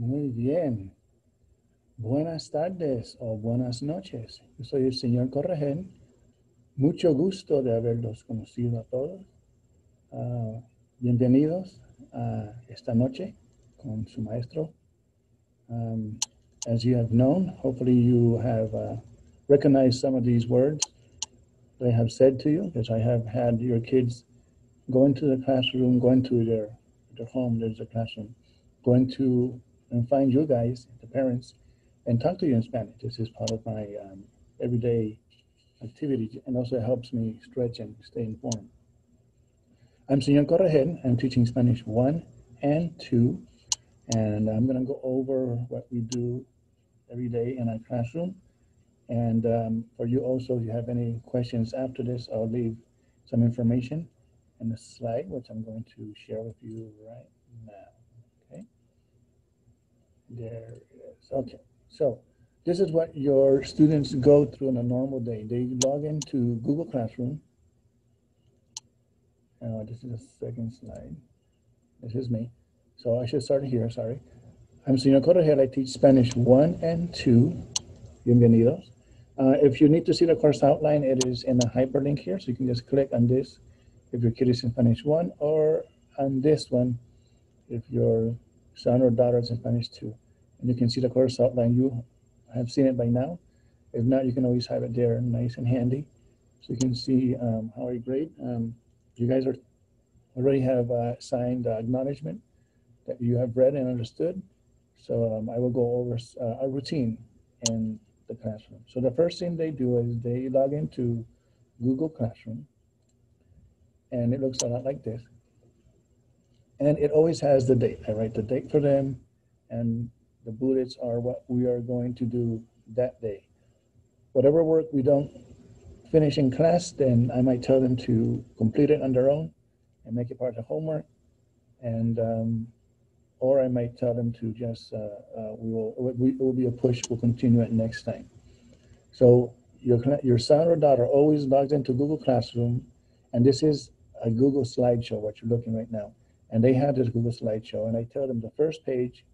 Muy bien. Buenas tardes o buenas noches. Yo soy el señor Corretjer. Mucho gusto de haberlos conocido a todos. Ah, Bienvenidos a esta noche con su maestro. Um, as you have known, hopefully you have recognized some of these words that I have said to you, because I have had your kids go into the classroom, going to their home, there's a classroom, going to and find you guys, the parents, and talk to you in Spanish. This is part of my everyday activity, and also helps me stretch and stay informed. I'm Senor Correjen. I'm teaching Spanish 1 and 2, and I'm going to go over what we do every day in our classroom. And for you also, if you have any questions after this, I'll leave some information in the slide, which I'm going to share with you right now. Okay, there it is. Okay, so this is what your students go through on a normal day. They log into Google Classroom. This is the second slide. This is me. So I should start here, sorry. I'm Senor Correjer. I teach Spanish 1 and 2. Bienvenidos. If you need to see the course outline, it is in a hyperlink here, so you can just click on this if your kid is in Spanish 1, or on this one if your son or daughter is in Spanish 2. And you can see the course outline. You have seen it by now. If not, you can always have it there nice and handy, so you can see how I grade. You guys already have signed acknowledgement that you have read and understood. So I will go over a routine in the classroom. So the first thing they do is they log into Google Classroom, and it looks a lot like this. And it always has the date. I write the date for them, and the bullets are what we are going to do that day. Whatever work we don't finish in class, then I might tell them to complete it on their own and make it part of the homework. And or I might tell them to just, it will be a push, we'll continue it next time. So your son or daughter always logs into Google Classroom, and this is a Google slideshow, what you're looking right now. And they have this Google slideshow, and I tell them the first page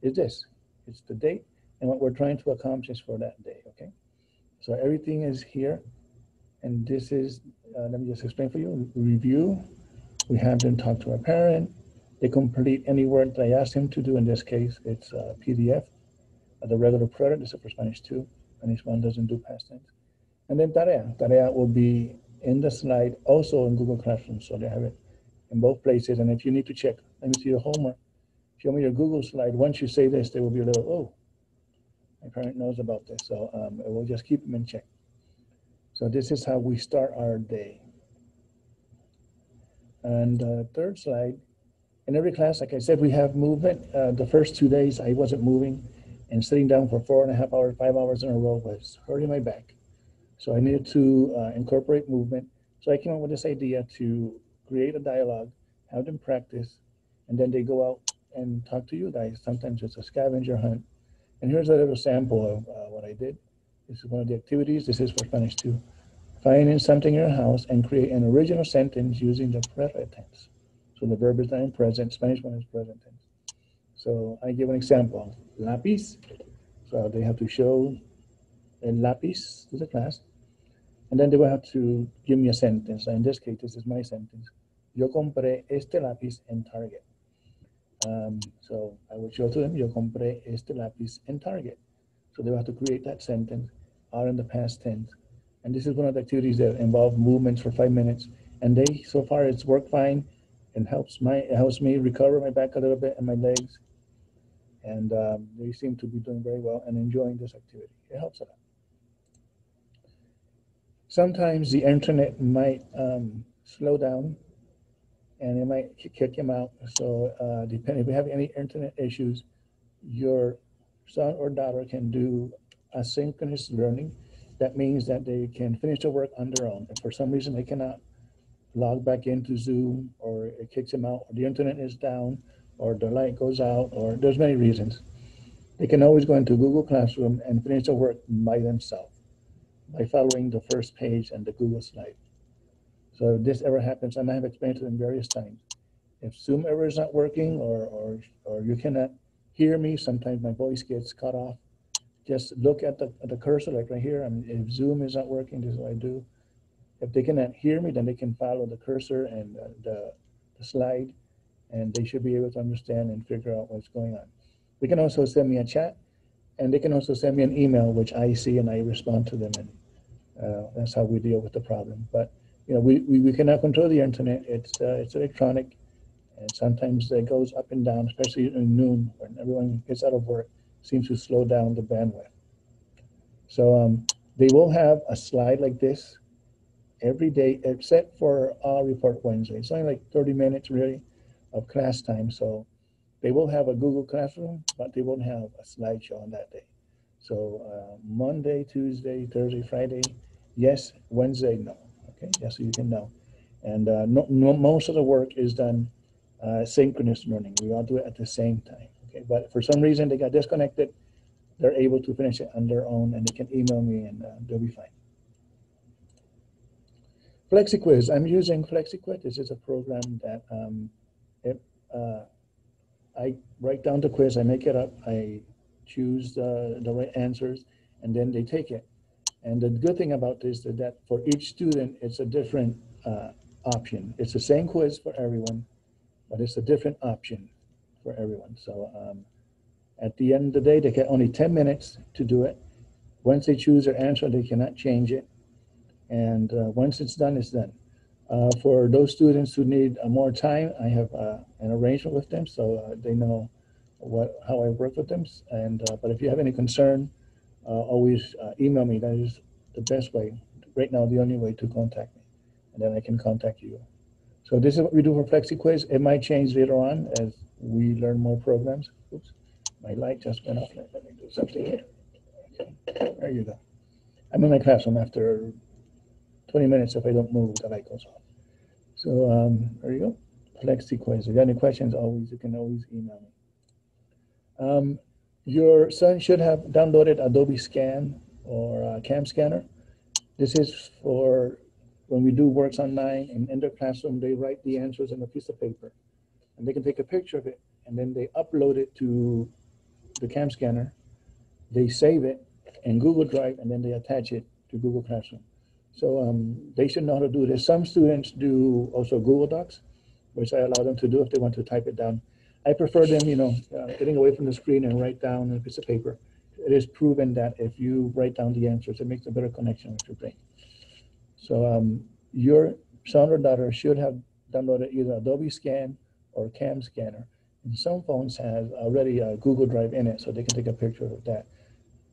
is this. It's the date and what we're trying to accomplish for that day, okay? So everything is here, and this is, let me just explain for you, review. We have them talk to a parent. They complete any work that I asked them to do. In this case, it's a PDF, the regular product. This is for Spanish 2. Spanish 1 doesn't do past tense. And then tarea. Tarea will be in the slide, also in Google Classroom. So they have it in both places. And if you need to check, let me see your homework. Show me your Google slide. Once you say this, they will be a little, oh, my parent knows about this. So it will just keep them in check. So this is how we start our day. And third slide. In every class, like I said, we have movement. The first 2 days, I wasn't moving, and sitting down for 4.5 hours, 5 hours in a row was hurting my back. So I needed to incorporate movement. So I came up with this idea to create a dialogue, have them practice, and then they go out and talk to you guys. Sometimes it's a scavenger hunt. And here's a little sample of what I did. This is one of the activities. This is for Spanish 2. Finding something in your house and create an original sentence using the present tense. So the verb is not in present. Spanish 1 is present tense. So I give an example. Lápiz. So they have to show a lápiz to the class. And then they will have to give me a sentence. So in this case, this is my sentence. Yo compré este lápiz en Target. So I will show to them, yo compré este lápiz en Target. So they will have to create that sentence out in the past tense. And this is one of the activities that involve movements for 5 minutes. And they, so far, it's worked fine. It helps me recover my back a little bit and my legs. And they seem to be doing very well and enjoying this activity. It helps a lot. Sometimes the internet might slow down, and it might kick him out. So depending if you have any internet issues, your son or daughter can do asynchronous learning. That means that they can finish the work on their own. If for some reason they cannot log back into Zoom, or it kicks them out, or the internet is down, or the light goes out, or there's many reasons, they can always go into Google Classroom and finish the work by themselves by following the first page and the Google slide. So if this ever happens, and I have explained to them various times, if Zoom ever is not working, or you cannot hear me. Sometimes my voice gets cut off. Just look at the cursor, like right here. And if Zoom is not working, this is what I do. If they cannot hear me, then they can follow the cursor and the slide, and they should be able to understand and figure out what's going on. They can also send me a chat, and they can also send me an email, which I see and I respond to them, and that's how we deal with the problem. But we cannot control the internet. It's electronic, and sometimes it goes up and down, especially in noon when everyone gets out of work. Seems to slow down the bandwidth. So they will have a slide like this every day, except for our report Wednesday. It's only like 30 minutes really of class time. So they will have a Google Classroom, but they won't have a slideshow on that day. So Monday, Tuesday, Thursday, Friday, yes. Wednesday, no. Okay, just so you can know. And most of the work is done synchronous learning. We all do it at the same time. Okay, but for some reason they got disconnected. They're able to finish it on their own, and they can email me, and they'll be fine. FlexiQuiz. I'm using FlexiQuiz. This is a program that I write down the quiz, I make it up, I choose the right answers, and then they take it. And the good thing about this is that for each student, it's a different option. It's the same quiz for everyone, but it's a different option for everyone. So at the end of the day, they get only 10 minutes to do it. Once they choose their answer, they cannot change it. And once it's done, it's done. For those students who need more time, I have an arrangement with them, so they know how I work with them. And but if you have any concern, always email me. That is the best way. Right now, the only way to contact me, and then I can contact you. So this is what we do for FlexiQuiz. It might change later on as we learn more programs. Oops, my light just went off. Let me do something here. Okay, there you go. I'm in my classroom after 20 minutes. If I don't move, the light goes off. So there you go. FlexiQuiz. If you have any questions, you can always email me. Your son should have downloaded Adobe Scan or Cam Scanner. This is for when we do works online, and in their classroom, they write the answers on a piece of paper, and they can take a picture of it, and then they upload it to the Cam Scanner. They save it in Google Drive, and then they attach it to Google Classroom. So they should know how to do this. Some students do also Google Docs, which I allow them to do if they want to type it down. I prefer them, getting away from the screen and write down on a piece of paper. It is proven that if you write down the answers, it makes a better connection with your brain. So your son or daughter should have downloaded either Adobe Scan or Cam Scanner. And some phones have already a Google Drive in it, so they can take a picture of that.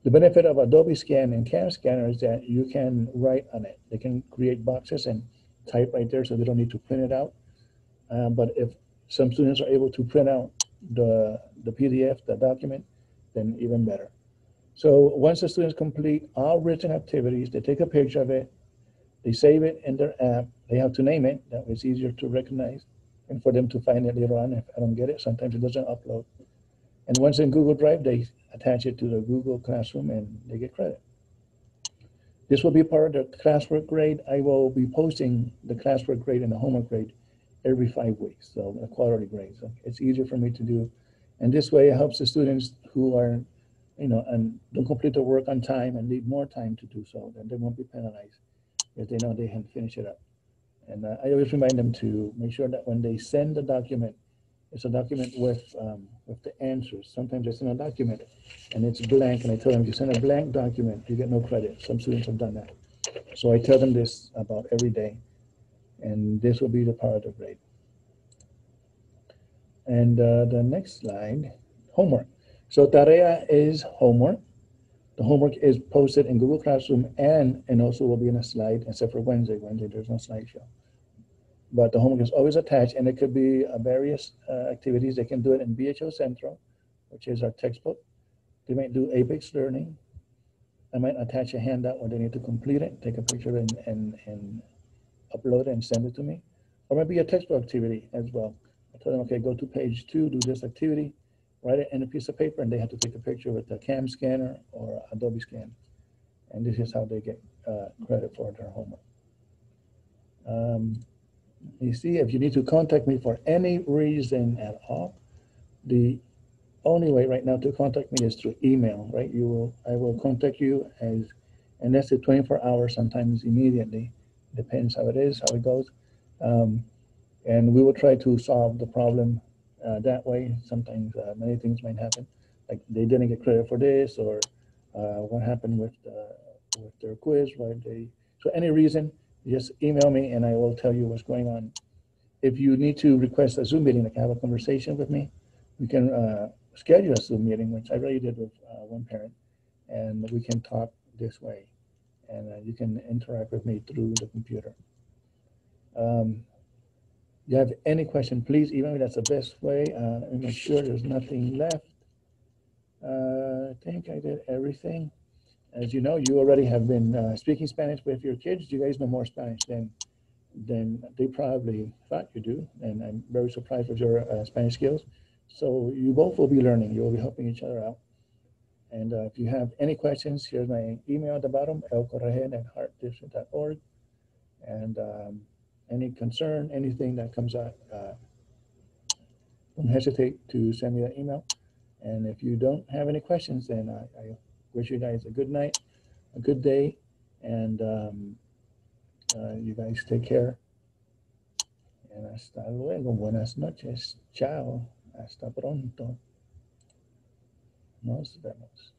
The benefit of Adobe Scan and Cam Scanner is that you can write on it. They can create boxes and type right there, so they don't need to print it out. But if some students are able to print out the PDF, the document, then even better. So once the students complete all written activities, they take a picture of it, they save it in their app. They have to name it. That way it's easier to recognize and for them to find it later on. If I don't get it, sometimes it doesn't upload. And once in Google Drive, they attach it to the Google Classroom and they get credit. This will be part of the classwork grade. I will be posting the classwork grade and the homework grade every 5 weeks, so a quarterly grade. So it's easier for me to do. And this way it helps the students who are, and don't complete their work on time and need more time to do so, then they won't be penalized if they know they can finish it up. And I always remind them to make sure that when they send the document, it's a document with the answers. Sometimes I send a document and it's blank, and I tell them, if you send a blank document, you get no credit. Some students have done that. So I tell them this about every day, and this will be the part of the grade. And the next slide, homework. So tarea is homework. The homework is posted in Google Classroom and also will be in a slide, except for Wednesday. Wednesday, there's no slideshow. But the homework is always attached, and it could be various activities. They can do it in BHO Central, which is our textbook. They might do Apex Learning. I might attach a handout where they need to complete it, take a picture and upload it and send it to me. Or maybe a textbook activity as well. I tell them, okay, go to page 2, do this activity, write it in a piece of paper, and they have to take a picture with the Cam Scanner or Adobe Scan. And this is how they get credit for their homework. You see, if you need to contact me for any reason at all, the only way right now to contact me is through email, right? I will contact you and that's it, 24 hours, sometimes immediately. Depends how it is, how it goes. Um, and we will try to solve the problem that way. Sometimes many things might happen, like they didn't get credit for this, or what happened with their quiz, right? So any reason, just email me and I will tell you what's going on. If you need to request a Zoom meeting, like have a conversation with me, we can schedule a Zoom meeting, which I already did with one parent, and we can talk this way, and you can interact with me through the computer. Um, you have any question, please email me. That's the best way. Let me make sure there's nothing left. I think I did everything. As you know, you already have been speaking Spanish with your kids. You guys know more Spanish than they probably thought you do. And I'm very surprised with your Spanish skills. So you both will be learning. You will be helping each other out. And if you have any questions, here's my email at the bottom, lcorrejer@heartdistrict.org. And any concern, anything that comes up, don't hesitate to send me that email. And if you don't have any questions, then I wish you guys a good night, a good day, and you guys take care. And hasta luego. Buenas noches. Chao. Hasta pronto. Nos vemos.